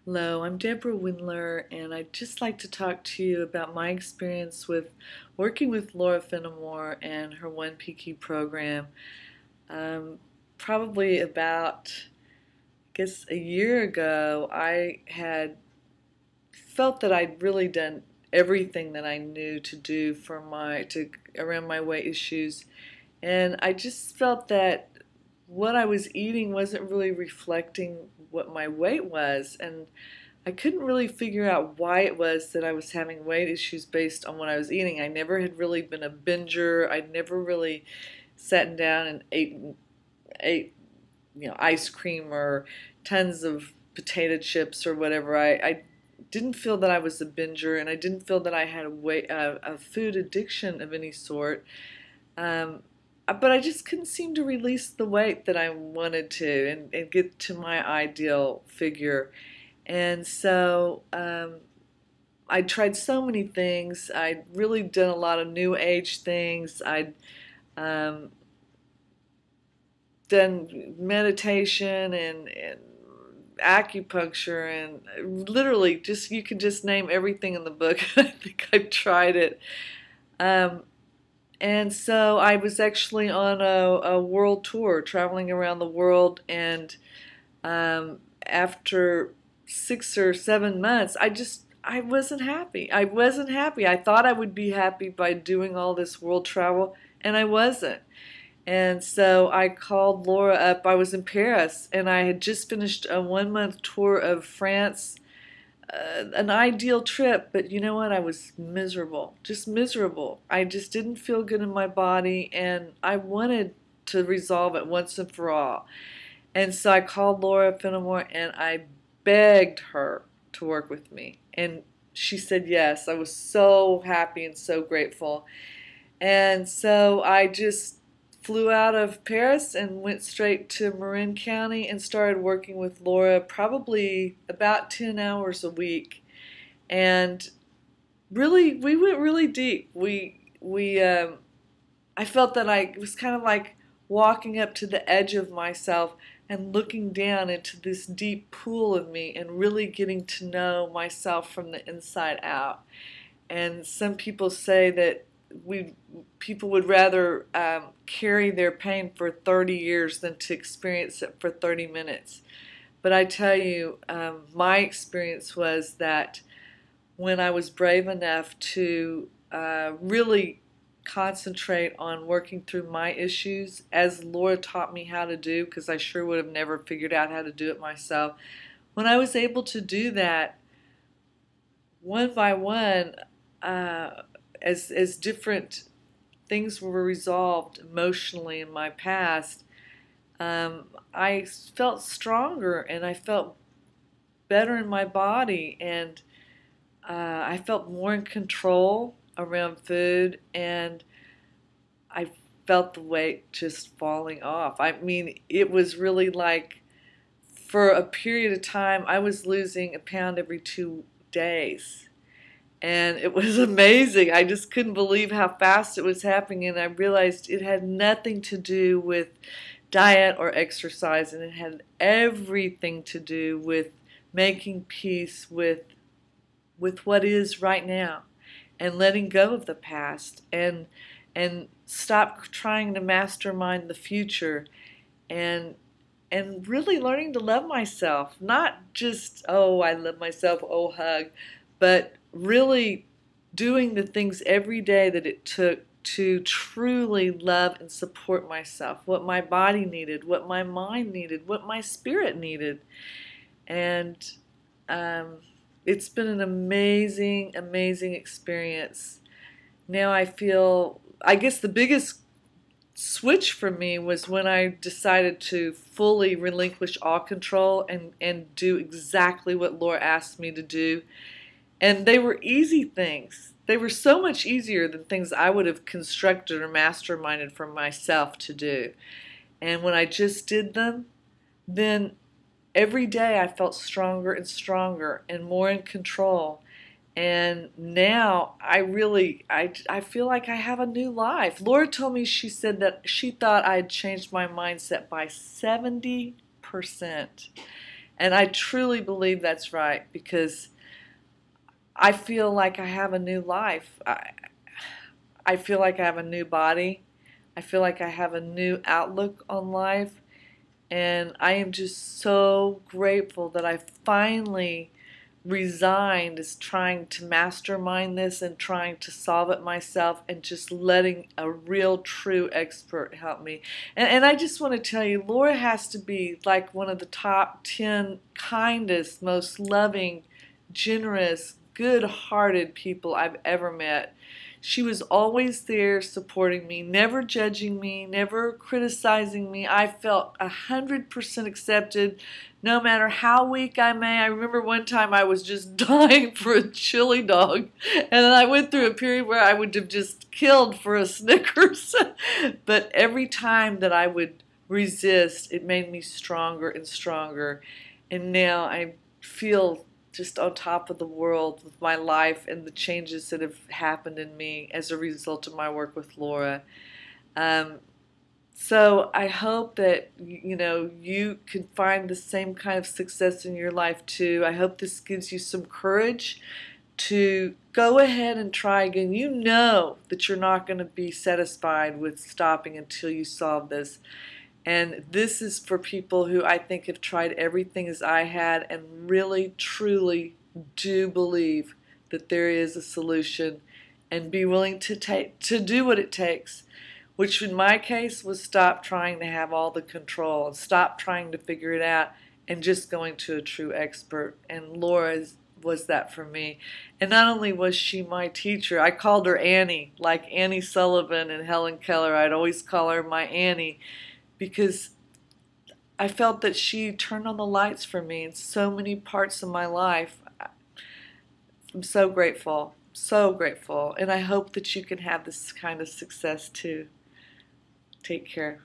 Hello, I'm Deborah Windler, and I'd just like to talk to you about my experience with working with Laura Fenimore and her OnePinky program. Um, Probably about, I guess, a year ago, I had felt that I'd really done everything that I knew to do for around my weight issues, and I just felt that what I was eating wasn't really reflecting what my weight was, and I couldn't really figure out why it was that I was having weight issues based on what I was eating. I never had really been a binger. I'd never really sat down and ate ice cream or tons of potato chips or whatever. I didn't feel that I was a binger, and I didn't feel that I had a food addiction of any sort. Um, but I just couldn't seem to release the weight that I wanted to and get to my ideal figure. And so I tried so many things. I'd really done a lot of new age things. I'd um, done meditation and acupuncture and literally just you could just name everything in the book. I think I've tried it. Um, and so I was actually on a world tour, traveling around the world, and after 6 or 7 months, I wasn't happy. I wasn't happy. I thought I would be happy by doing all this world travel, and I wasn't. And so I called Laura up. I was in Paris, and I had just finished a 1 month tour of France, an ideal trip, but you know what? I was miserable, just miserable. I just didn't feel good in my body, and I wanted to resolve it once and for all. And so I called Laura Fenimore and I begged her to work with me. And she said yes. I was so happy and so grateful. And so I just flew out of Paris and went straight to Marin County and started working with Laura probably about 10 hours a week. And really, we went really deep. I felt that it was kind of like walking up to the edge of myself and looking down into this deep pool of me and really getting to know myself from the inside out. And some people say that we people would rather carry their pain for 30 years than to experience it for 30 minutes. But I tell you, my experience was that when I was brave enough to really concentrate on working through my issues, as Laura taught me how to do, because I sure would have never figured out how to do it myself. When I was able to do that, one by one, as different things were resolved emotionally in my past, I felt stronger and I felt better in my body, and I felt more in control around food, and I felt the weight just falling off. I mean, it was really like for a period of time I was losing a pound every 2 days. And it was amazing. I just couldn't believe how fast it was happening, and I realized it had nothing to do with diet or exercise, and it had everything to do with making peace with what is right now and letting go of the past and stop trying to mastermind the future and really learning to love myself. Not just, oh, I love myself, oh, hug, but really doing the things every day that it took to truly love and support myself, what my body needed, what my mind needed, what my spirit needed. And it's been an amazing, amazing experience. Now I feel, I guess the biggest switch for me was when I decided to fully relinquish all control and do exactly what Laura asked me to do. And they were easy things. They were so much easier than things I would have constructed or masterminded for myself to do. And when I just did them, then every day I felt stronger and stronger and more in control. And now I feel like I have a new life. Laura told me, she said that she thought I had changed my mindset by 70%. And I truly believe that's right, because I feel like I have a new life. I feel like I have a new body. I feel like I have a new outlook on life. And I am just so grateful that I finally resigned as trying to mastermind this and trying to solve it myself, and just letting a real true expert help me. And I just want to tell you, Laura has to be like one of the top 10 kindest, most loving, generous, good-hearted people I've ever met. She was always there supporting me, never judging me, never criticizing me. I felt 100% accepted, no matter how weak I may. I remember one time I was just dying for a chili dog, and then I went through a period where I would have just killed for a Snickers. But every time that I would resist, it made me stronger and stronger. And now I feel just on top of the world with my life and the changes that have happened in me as a result of my work with Laura. Um, so I hope that you can find the same kind of success in your life too. I hope this gives you some courage to go ahead and try again. You know that you're not going to be satisfied with stopping until you solve this. And this is for people who I think have tried everything as I had and really, truly do believe that there is a solution, and be willing to do what it takes, which in my case was stop trying to have all the control and stop trying to figure it out and just going to a true expert. And Laura was that for me. And not only was she my teacher, I called her Annie, like Annie Sullivan and Helen Keller. I'd always call her my Annie, because I felt that she turned on the lights for me in so many parts of my life. I'm so grateful, and I hope that you can have this kind of success too. Take care.